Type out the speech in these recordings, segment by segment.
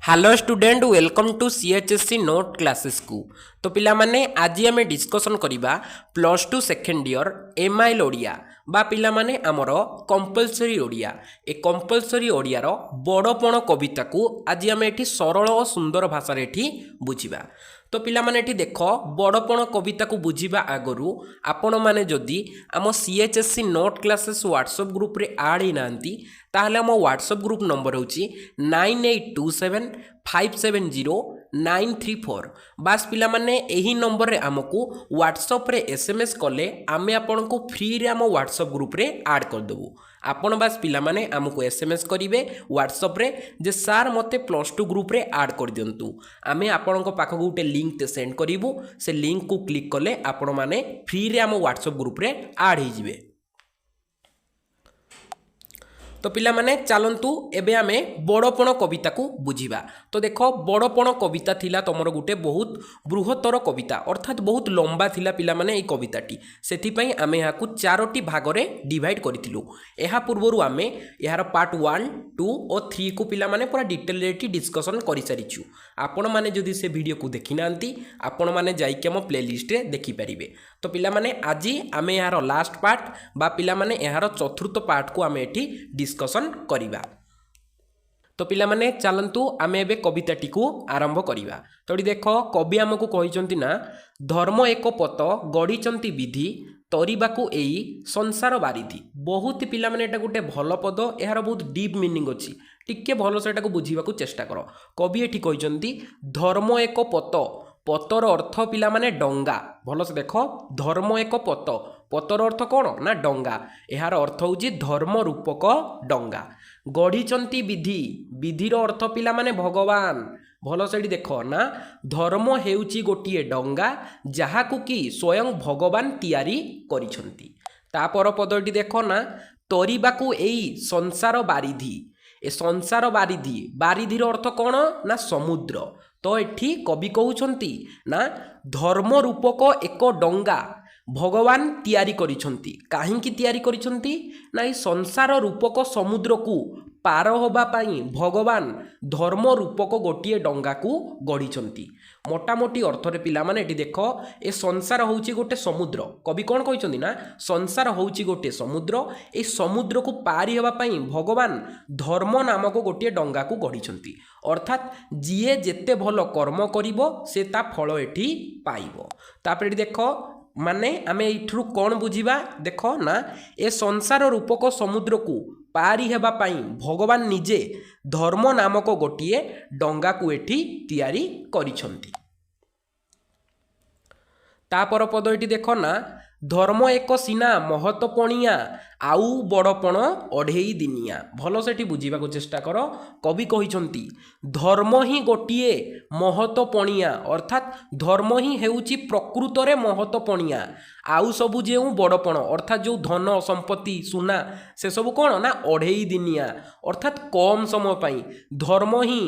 Hello student welcome to CHSC note classes को। तो पिला माने आज आम डिस्कसन करिबा plus two second year MIL Odia बा पिला माने आमर कंपलसरी ओडिया ए कंपलसरी ओडियार बड़पण कविता को आज आम एठी सरल और सुंदर भाषा एठी बुझिबा। तो पिला माने एठी देख बड़पण कविता को बुझिबा आगरु आपण माने जदि आम सीएचएससी नोट क्लासेस व्हाट्सएप ग्रुप रे ऐड ही नांती ताहले आम व्हाट्सएप ग्रुप नंबर होची 9827570934। बास पिला माने एही नंबर रे आमको व्हाट्सएप रे एसएमएस कले आमे आपन को फ्री रे आम व्हाट्सएप ग्रुप रे ऐड कर देबू। आपण बास पिला माने आमको एसएमएस करिवे व्हाट्सएप रे जे सार मते प्लस टू ग्रुप रे ऐड कर दियंतु। आमे आपन को पाखो गुटे लिंक ते सेंड करिवु, से लिंक को क्लिक कले आपण माने फ्री रे आम व्हाट्सएप ग्रुप रे ऐड ही जिवे। तो पिला माने चलंतु एबे आमे बड़पण कविता को बुझिबा। तो देख बड़पण कविता थिला तमरो गुटे बहुत बृहत्तर कविता अर्थात बहुत लंबा थिला पिला माने ए कविताटी, सेथि पई आमे याकू चारोटी भागरे डिवाइड करिथिलु। एहा पूर्वरु आमे यार पार्ट 1, 2 और 3 को पिला माने पूरा डिटेल रेटी डिस्कशन करि सारिछु। आपण माने जदि से वीडियो को देखि नांती आपण माने जाई के हम प्लेलिस्ट रे देखि परिबे। तो पिला माने आज आमे यार लास्ट पार्ट बा पिला माने यार चतुर्थ पार्ट को आमे एठी डिस्कशन करिबा। तो पिला माने चलंतु आमे एबे कविताटी को आरंभ करिबा। तो देख कवि आमको कहिसंती ना, धर्म एक पत गढ़ीचंती विधि तरिबाकू एई संसार बारिधि। बहुत पिला माने एटा गुटे भल पद, यार बहुत डीप मीनिंग अछि, टिके भल से एटा को बुझिबाकू चेष्टा कर। कवि एठी कहिसंती धर्म एक पत, पतर अर्थ पिला माने डंगा। भल से देख धर्म एक पत, पतर अर्थ कौन ना डंगा, यार अर्थ होची धर्म रूपक डंगा। गढ़ीचंती विधि, विधिर अर्थ पिला माने भगवान। भल से देख ना धर्म हेउची गोटिए डंगा जहाकू कि स्वयं भगवान तैयारी करिसंती। तापर पदटी देख ना तरिबाकू एई संसार बारिधि। ए संसार बारिधि, बारिधिर अर्थ कौन ना समुद्र। तो एठी कवि कहउछंती ना धर्म रूपक एक डंगा भगवान तैयारी करिसंती। काहींकी तैयारी करिसंती ना ई संसार रूपक समुद्र को पार होबा पाई भगवान धर्म रूपक गोटिए डंगा को गढ़ीचंती। मोटामोटी अर्थरे पिला माने एठी देख ए संसार होउची गोटे समुद्र। कवि कोन कहिसंती ना संसार होउची गोटे समुद्र, ए समुद्र को पारी होबा पाई भगवान धर्म नामक गोटिए डंगा को गढ़ीचंती। अर्थात जिए जेते भल कर्म करिवो से ता फल एठी पाइबो। तापर एठी देख माने आमे इठरु कौन बुझिबा, देख ना ए संसार रूपक समुद्र को पारी हेबा पाई भगवान निजे धर्म नामक गोटिए डंगा को एठी तैयारी करिसंती। तापर पद एठी देख ना धर्म एक सीना महत्वपणिया आउ बड़पण अढ़ेई दिनिया। भल से बुझा चेष्टा कर। कवि कहिसंती धर्म ही गोटिए महत्वपणिया, अर्थात धर्म ही हेउची प्रकृत रे महत्वपणिया, आउ सबु जे बड़पण अर्थात जो धन संपत्ति सुना से सब कौन ना अढ़ेई दिनिया, अर्थात कम समय पाई धर्म ही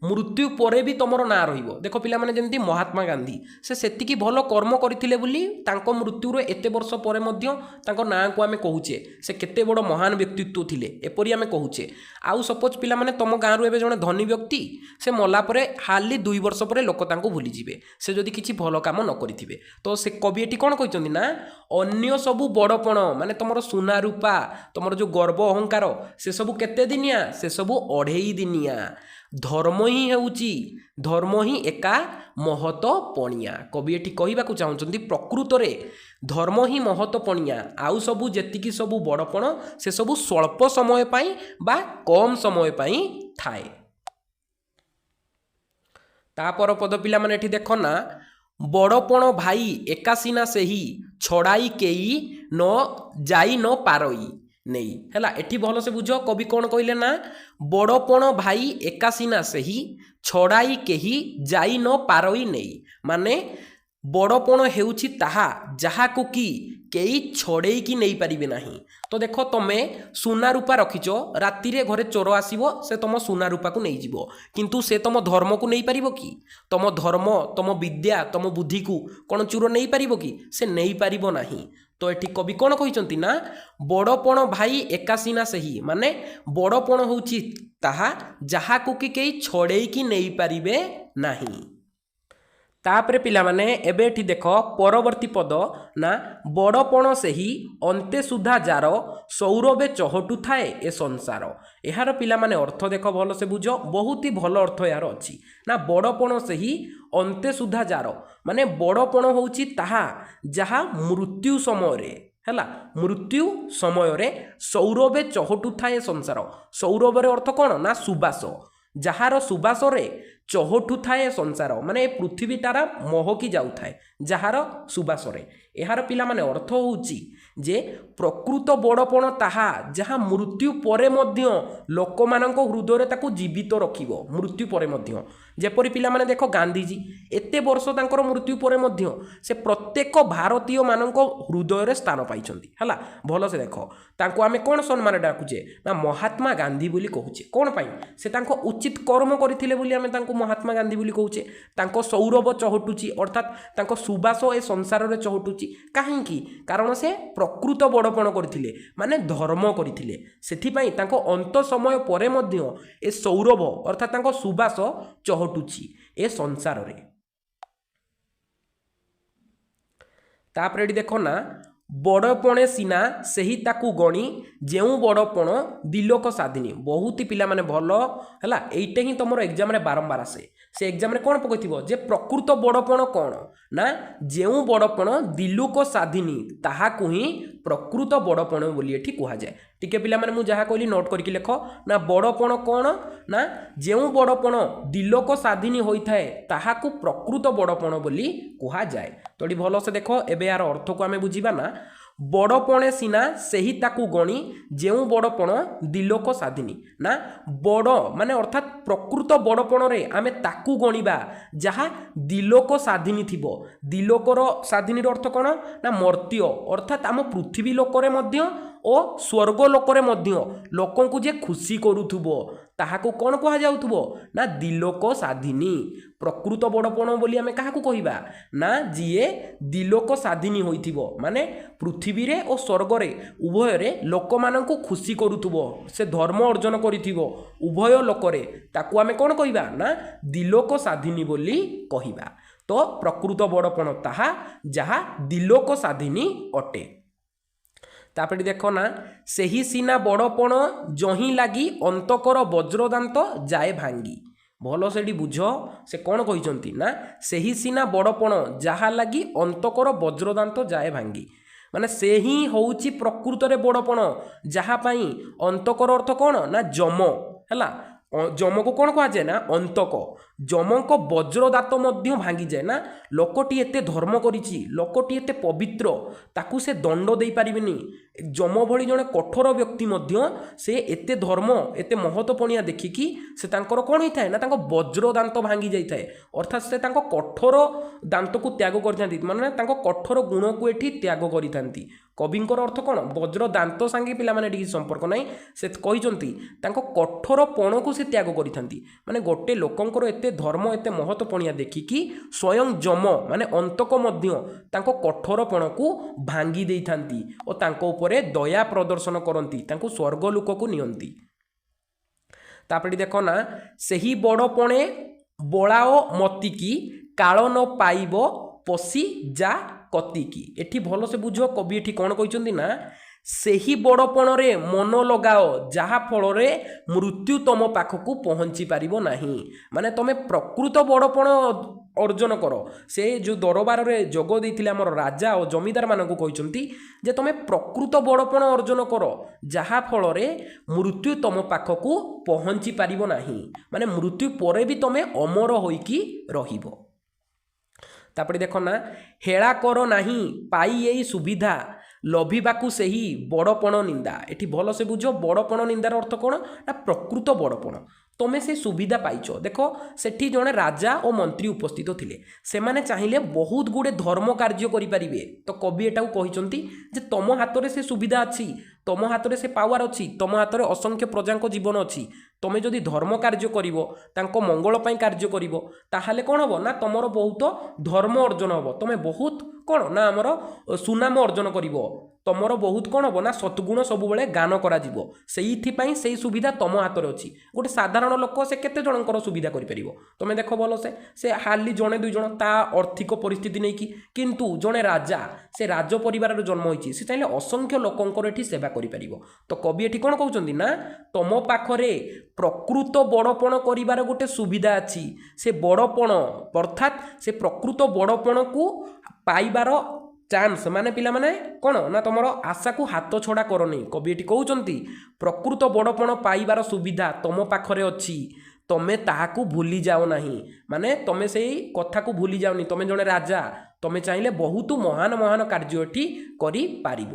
मृत्यु परे भी तुमर ना रहिबो। देख पिला माने जेंती महात्मा गांधी से सेतिकी भल कर्म करथिले बुली तांको मृत्यु एते वर्ष परे मध्य तांको ना को आमे कहूचे से केते बड़ महान व्यक्तित्व थिले एपरी आमे कहूचे। आउ सपोज पिला माने तम गाँव एबे जणे धनी व्यक्ति से मला परे हाली 2 वर्ष परे लोक तांको भूली जिवे से जदि किछि भल काम न करिथिबे। तो से कवि एटी कोन कहिसंती ना अन्य सबु बड़पण माने तमरो सुना रूपा तमरो जो गर्व अहंकार से सबु केते दिनिया, से सबु अढ़ेई दिनिया। धर्म ही हेउची, धर्म ही एका महत्वपणिया। कवि एटी कहिबाकू चाहुचंती प्रकृत रे धर्म ही महत्वपणिया, आउ सबु जेतिकी सबु बड़पण से सबु स्वल्प समय पाई बा कम समय पाई थाए। तापर पद पिला माने एठी देख ना बड़पण भाई एकासीना सेही छड़ाई केई न जाई न पारई नहीं हैला। एठी भल से बुझ कवि कौन कहले ना बड़पण भाई एकासीना सेही छड़ाई केही जाई न पारई नहीं, माने बड़पण हेउची ताहा जहाकू कि केई छड़ेई की नहीं पारिबे नाही। तो देख तमे सुना रूपा रखिच, राति रे घरे चोर आसीबो से तुम सुना रूपा को नहीं जीवो, किंतु से तुम धर्म को नहीं पारिबो कि? तुम धर्म तुम विद्या तुम बुद्धि को कौन चोर नहीं पारिबो कि? से नहीं पारिबो नाही। तो ये कवि कौन कहते ना बड़पण भाई एकासीना सही माने बड़पण होची ताहा जहाकू कि केही छड़ेकी नहीं पारिबे नाही। तापरे पिला माने एबे एठी देख परवर्ती पद ना बड़पण सेही अंते सुधा जार सौरभे चहटु थाए ए संसार। यार पिला माने अर्थ देख भल से बुझ बहुत ही भल अर्थ यार अच्छी ना बड़पण सेही अंते सुधा जार माने बड़पण होउची ताहा जहा मृत्यु समय रे हैला मृत्यु समय रे सौरभे चहटु थाए संसार। सौरभ रे अर्थ कौन ना सुबास जार सुबास रे चहटु थाए संसार माने पृथ्वी तारा महकी जाऊ थाए जार सुबास रे। यार पिला माने अर्थ होउची जे प्रकृत बड़पण ताहा जहा मृत्यु परे मध्य लोक मानक हृदय ताकू जीवित रखिबो मृत्यु परे मध्य। जेपरि पिला माने देखो गांधीजी एते वर्ष तांकर मृत्यु परे मध्य से प्रत्येक भारतीय मानक हृदय रे स्थान पाइछंती हला भलो से देखो तांको आमे कोन सम्मान डाकुचे ना महात्मा गांधी बोली कहूचे कोन पाई से तांको उचित कर्म करथिले बोली आमे तांको महात्मा गांधी बोली कहूचे। तांको सौरभ चहटुची अर्थात तांको सुबास ए संसार रे चहटुची काहेकि कारण से प्रकृत बड़पण करथिले माने धर्म करथिले सेथि पई तांको अंत समय परे मध्य ए सौरभ अर्थात तांको सुबास चहटुची ए संसार रे। तापरे देखो ना बड़पणे सीना सही ताकू गणी जेउ बड़पण दिलोक साधिनी बहुत ही पिला माने भलो हैला एइटे ही तुमरो एग्जाम रे बारंबार आसे से एग्जाम रे कोन पकैथिबो जे प्रकृत बड़पण कोन ना जेउ बड़पण दिलोक साधिनी ताहाकू ही प्रकृत बड़पण बोली एठी कुहा जाय। टिके पिला माने मु जहा कहली नोट करके लेखो ना बड़पण कोन ना जेउ बड़पण दिलोक साधिनी होई थाए ताहाकू प्रकृत बड़पण बोली कुहा जाय। तोडी भलो से देखो एबे यार अर्थ को आमे बुझीबा ना बड़पणे सीना सही ताकू गणी जेउ बड़पण दिलोक साधिनी ना बड़ माने अर्थात प्रकृत बड़पण रे आमे ताकू गणिबा जहा दिलोक साधिनी थिबो। दिलोकर साधिनी अर्थ कोन ना मर्त्य अर्थात आम पृथ्वी लोकरे मध्य ओ स्वर्ग लोकरे मध्य लोकंकु जे खुशी करूथुबो ताहाकू कोन कहा जाउथुबो ना दिलोक साधिनी। प्रकृत बड़पण बोली आमे काहाकू कहिबा ना जिए दिलोक साधिनी होइथिबो माने पृथ्वी रे ओ स्वर्ग रे उभय रे लोक माननकु खुशी करूथुबो से धर्म अर्जन करिथिबो उभय लोकरे ताकू आमे कोन कहिबा ना दिलोक साधिनी बोली कहिबा। तो प्रकृत बड़पण ताहा जहा दिलोक साधिनी अटे। तापरे देखो ना सेही सीना बड़पण जही लागी अंतकर वज्रदांत जाए भांगी। भलो से बुझ से कौन कहते ना सेही सीना बड़पण जहा लगी अंतकर वज्रदांत जाए भांगी माने से ही होउची प्रकृत रे बड़पण जहापाई अंतकर अर्थ कौन ना जम है जम को कौन कह जाए ना अंतक जमक वज्रदात मध्य भांगी जाए ना लोकटी एते धर्म करिछि लोकटी एते पवित्र ताकू से दंड दे पारिबेनी जम भली जने कठोर व्यक्ति मध्य से एते धर्म एते महत्वपणिया देखिकी से तांकर कौन होता है ना तांको वज्र दांत भांगी जाई थाए अर्थात से तांको कठोर दांत को त्याग करथांती माने तांको कठोर गुण को एठी त्याग करिथांती। कविंकर अर्थ कौन वज्र दांत सांगे पिला माने टिके संपर्क नाही से कहिचंती तांको कठोर पण को से त्याग करिथांती माने गोटे लोकंकर एते धर्म एते महत्वपणिया देखिकी स्वयं जम माने अंतक मध्य तांको कठोर पण को भांगी देइथांती ओ तांको ऊपरे दया प्रदर्शन करती तांको स्वर्ग लोक को नियंती। तापरे देखो ना सही बड़पणे बड़ाओ मतिकी काल न पाइब पशी जा कतिकी। एठी भलो से बुझो कवि एठी कौन कहते ना सेही बड़पण रे मन लगाओ जहा फल रे मृत्यु तुम पाखकू पहुँची पारिबो नाही माने तमे प्रकृत बड़पण अर्जन कर से जो दरबार रे जोग देइथिले हमर राजा और जमीदार मानकू कहते जे तमे प्रकृत बड़पण अर्जन कर जहा फल रे मृत्यु तुम पाखकू पहुँची पारिबो नाही माने मृत्यु परे भी तमे अमर होइकी रहिबो। तापरे देखो ना हेला कर नाही पाई एई सुविधा लभिबाकू सेही बड़पण निंदा। एठी भलो से बुझो बड़पण निंदार अर्थ कौन ना प्रकृत बड़पण तमें से सुविधा पाइच देख सेठी जड़े राजा और मंत्री उपस्थित थिले सेमाने चाहिए बहुत गुड़े धर्म कार्य करें तो कवि एटा कहते जे तुम हाथ में से सुविधा अच्छी तुम हाथ में से पावर अच्छी तुम हाथ में असंख्य प्रजा जीवन अच्छी तुम्हें जदि धर्म कार्य कर मंगल कार्य कर ताहले कौन हम ना तुम बहुत धर्म अर्जन हम तुम्हें बहुत କ'ଣ ନା ଆମର ସୁନାମ ଅର୍ଜନ କରିବ ତମର ବହୁତ କ'ଣ ହେବ ନା ସଦ୍ଗୁଣ ସବୁବେଳେ ଗାନ କରାଯିବ ସେଇଥିପାଇଁ ସେଇ ସୁବିଧା ତମ ହାତରେ ଅଛି ଗୋଟେ ସାଧାରଣ ଲୋକ ସେ କେତେ ଜଣଙ୍କର ସୁବିଧା କରିପାରିବ ତମେ ଦେଖ ଭଲସେ ସେ ହାଲି ଜଣେ ଦୁଇ ଜଣ ତା ଆର୍ଥିକ ପରିସ୍ଥିତି ନେଇକି କିନ୍ତୁ ଜଣେ ରାଜା ସେ ରାଜ ପରିବାରର ଜନ୍ମ ହୋଇଛି ସେ ଚାହିଁଲେ ଅସଂଖ୍ୟ ଲୋକଙ୍କର ଏଠି ସେବା କରିପାରିବ ତ କବି ଏଠି କ'ଣ କହୁଛନ୍ତି ନା ତମ ପାଖରେ ପ୍ରକୃତ ବଡ଼ପଣ କରିବାର ଗୋଟେ ସୁବିଧା ଅଛି ସେ ବଡ଼ପଣ ଅର୍ଥାତ୍ ସେ ପ୍ରକୃତ ବଡ଼ପଣକୁ ପାଇବାର ଚାନ୍ସ ମାନେ ପିଲାମାନେ କ'ଣ ନା ତମର ଆଶାକୁ ହାତ ଛଡ଼ା କରନି କବି ଏଠି କହୁଛନ୍ତି ପ୍ରକୃତ ବଡ଼ପଣ ପାଇବାର ସୁବିଧା ତମ ପାଖରେ ଅଛି ତମେ ତାହାକୁ ଭୁଲି ଯାଅ ନାହିଁ ମାନେ ତମେ ସେଇ କଥାକୁ ଭୁଲି ଯାଅନି ତମେ ଜଣେ ରାଜା ତମେ ଚାହିଁଲେ ବହୁତ ମହାନ ମହାନ କାର୍ଯ୍ୟ ଏଠି କରିପାରିବ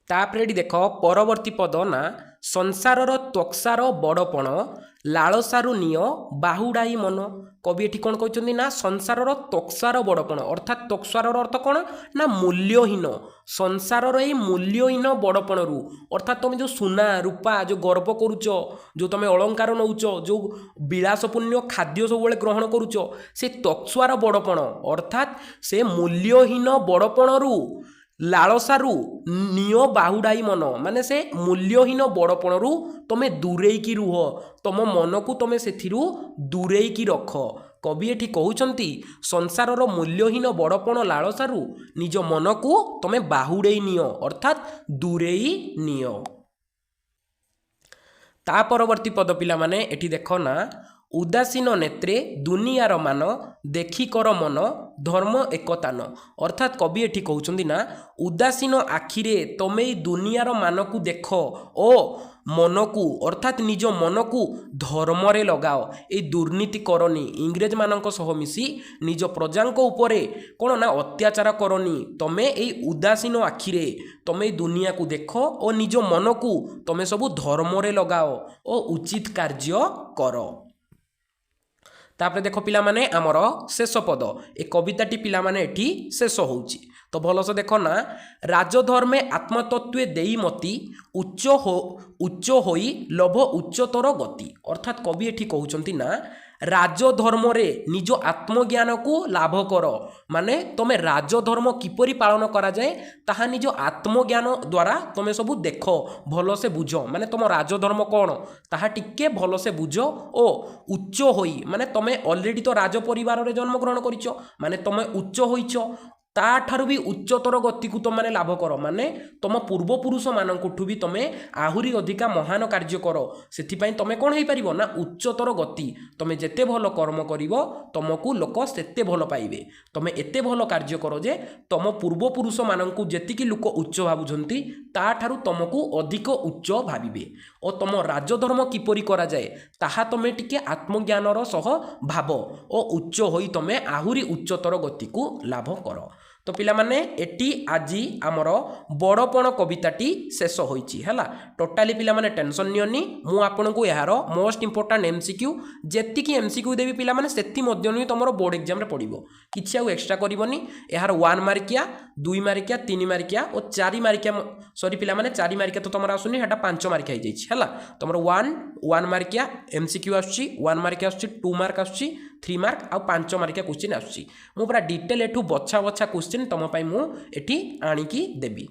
ତାପରେ ଏଠି ଦେଖ ପରବର୍ତ୍ତୀ ପଦ ନା ସଂସାରର ତ୍ୱକ୍ସାର ବଡ଼ପଣ ଲାଳସାରୁ ନିଅ ବାହୁଡ଼ାଇ ମନ କବି ଏଠି କ'ଣ କହିଛନ୍ତି ନା ସଂସାରର ତ୍ୱକ୍ସାର ବଡ଼ପଣ ଅର୍ଥାତ୍ ତ୍ୱକ୍ସାରର ଅର୍ଥ କ'ଣ ନା ମୂଲ୍ୟହୀନ ସଂସାରର ଏଇ ମୂଲ୍ୟହୀନ ବଡ଼ପଣରୁ ଅର୍ଥାତ୍ ତୁମେ ଯେଉଁ ସୁନା ରୂପା ଯେଉଁ ଗର୍ବ କରୁଛ ଯେଉଁ ତୁମେ ଅଳଙ୍କାର ନେଉଛ ଯେଉଁ ବିଳାସପୂର୍ଣ୍ଣ ଖାଦ୍ୟ ସବୁବେଳେ ଗ୍ରହଣ କରୁଛ ସେ ତ୍ୱକ୍ସାର ବଡ଼ପଣ ଅର୍ଥାତ୍ ସେ ମୂଲ୍ୟହୀନ ବଡ଼ପଣରୁ ଲାଳସାରୁ ନିଅ ବାହୁଡ଼ାଇ ମନ ମାନେ ସେ ମୂଲ୍ୟହୀନ ବଡ଼ପଣରୁ ତମେ ଦୂରେଇକି ରୁହ ତମ ମନକୁ ତମେ ସେଥିରୁ ଦୂରେଇକି ରଖ କବି ଏଠି କହୁଛନ୍ତି ସଂସାରର ମୂଲ୍ୟହୀନ ବଡ଼ପଣ ଲାଳସାରୁ ନିଜ ମନକୁ ତମେ ବାହୁଡ଼େଇ ନିଅ ଅର୍ଥାତ୍ ଦୂରେଇ ନିଅ ତା ପରବର୍ତ୍ତୀ ପଦ ପିଲାମାନେ ଏଠି ଦେଖ ନା ଉଦାସୀନ ନେତ୍ରେ ଦୁନିଆର ମାନ ଦେଖି କର ମନ ଧର୍ମ ଏକତାନ ଅର୍ଥାତ୍ କବି ଏଠି କହୁଛନ୍ତି ନା ଉଦାସୀନ ଆଖିରେ ତମେ ଏଇ ଦୁନିଆର ମାନକୁ ଦେଖ ଓ ମନକୁ ଅର୍ଥାତ୍ ନିଜ ମନକୁ ଧର୍ମରେ ଲଗାଅ ଏଇ ଦୁର୍ନୀତି କରନି ଇଂରେଜମାନଙ୍କ ସହ ମିଶି ନିଜ ପ୍ରଜାଙ୍କ ଉପରେ କ'ଣ ନା ଅତ୍ୟାଚାର କରନି ତମେ ଏଇ ଉଦାସୀନ ଆଖିରେ ତମେ ଏଇ ଦୁନିଆକୁ ଦେଖ ଓ ନିଜ ମନକୁ ତମେ ସବୁ ଧର୍ମରେ ଲଗାଅ ଓ ଉଚିତ କାର୍ଯ୍ୟ କର ତାପରେ ଦେଖ ପିଲାମାନେ ଆମର ଶେଷ ପଦ ଏ କବିତାଟି ପିଲାମାନେ ଏଠି ଶେଷ ହେଉଛି ତ ଭଲସେ ଦେଖ ନା ରାଜଧର୍ମେ ଆତ୍ମତତ୍ତ୍ୱେ ଦେଇ ମତି ଉଚ୍ଚ ହୋଇ ଲୋଭ ଉଚ୍ଚତର ଗତି ଅର୍ଥାତ୍ କବି ଏଠି କହୁଛନ୍ତି ନା ରାଜଧର୍ମରେ ନିଜ ଆତ୍ମଜ୍ଞାନକୁ ଲାଭ କର ମାନେ ତମେ ରାଜଧର୍ମ କିପରି ପାଳନ କରାଯାଏ ତାହା ନିଜ ଆତ୍ମଜ୍ଞାନ ଦ୍ୱାରା ତମେ ସବୁ ଦେଖ ଭଲସେ ବୁଝ ମାନେ ତମ ରାଜଧର୍ମ କ'ଣ ତାହା ଟିକେ ଭଲସେ ବୁଝ ଓ ଉଚ୍ଚ ହୋଇ ମାନେ ତମେ ଅଲରେଡ଼ି ତ ରାଜ ପରିବାରରେ ଜନ୍ମଗ୍ରହଣ କରିଛ ମାନେ ତମେ ଉଚ୍ଚ ହୋଇଛ ତାଠାରୁ ବି ଉଚ୍ଚତର ଗତିକୁ ତୁମେ ଲାଭ କର ମାନେ ତୁମ ପୂର୍ବପୁରୁଷମାନଙ୍କଠୁ ବି ତୁମେ ଆହୁରି ଅଧିକା ମହାନ କାର୍ଯ୍ୟ କର ସେଥିପାଇଁ ତୁମେ କ'ଣ ହେଇପାରିବ ନା ଉଚ୍ଚତର ଗତି ତୁମେ ଯେତେ ଭଲ କର୍ମ କରିବ ତୁମକୁ ଲୋକ ସେତେ ଭଲ ପାଇବେ ତୁମେ ଏତେ ଭଲ କାର୍ଯ୍ୟ କର ଯେ ତୁମ ପୂର୍ବପୁରୁଷମାନଙ୍କୁ ଯେତିକି ଲୋକ ଉଚ୍ଚ ଭାବୁଛନ୍ତି ତାଠାରୁ ତୁମକୁ ଅଧିକ ଉଚ୍ଚ ଭାବିବେ ଓ ତୁମ ରାଜଧର୍ମ କିପରି କରାଯାଏ ତାହା ତୁମେ ଟିକେ ଆତ୍ମଜ୍ଞାନର ସହ ଭାବ ଓ ଉଚ୍ଚ ହୋଇ ତୁମେ ଆହୁରି ଉଚ୍ଚତର ଗତିକୁ ଲାଭ କର ତ ପିଲାମାନେ ଏଠି ଆଜି ଆମର ବଡ଼ପଣ କବିତାଟି ଶେଷ ହୋଇଛି ହେଲା ଟୋଟାଲି ପିଲାମାନେ ଟେନସନ୍ ନିଅନି ମୁଁ ଆପଣଙ୍କୁ ଏହାର ମୋଷ୍ଟ ଇମ୍ପୋର୍ଟାଣ୍ଟ ଏମସିକ୍ୟୁ ଯେତିକି ଏମସିକ୍ୟୁ ଦେବି ପିଲାମାନେ ସେତି ମଧ୍ୟରୁ ହିଁ ତୁମର ବୋର୍ଡ଼ ଏକ୍ଜାମରେ ପଡ଼ିବ କିଛି ଆଉ ଏକ୍ସଟ୍ରା କରିବନି ଏହାର 1 ମାର୍କିଆ 2 ମାର୍କିଆ 3 ମାର୍କିଆ ଓ 4 ମାର୍କିଆ ସରି ପିଲାମାନେ 4 ମାର୍କିଆ ତ ତୁମର ଆସୁନି ସେଟା 5 ମାର୍କିଆ ହେଇଯାଇଛି ହେଲା ତୁମର 1 ମାର୍କିଆ ଏମସିକ୍ୟୁ ଆସୁଛି 1 ମାର୍କିଆ ଆସୁଛି 2 ମାର୍କ ଆସୁଛି 3 ମାର୍କ ଆଉ 5 ମାର୍କିଆ କ୍ୱେଶ୍ଚିନ୍ ଆସୁଛି ମୁଁ ପୁରା ଡିଟେଲ୍ ଏଠୁ ବଛା ବଛା କ୍ୱେଶ୍ଚିନ୍ ତୁମ ପାଇଁ ମୁଁ ଏଠି ଆଣିକି ଦେବି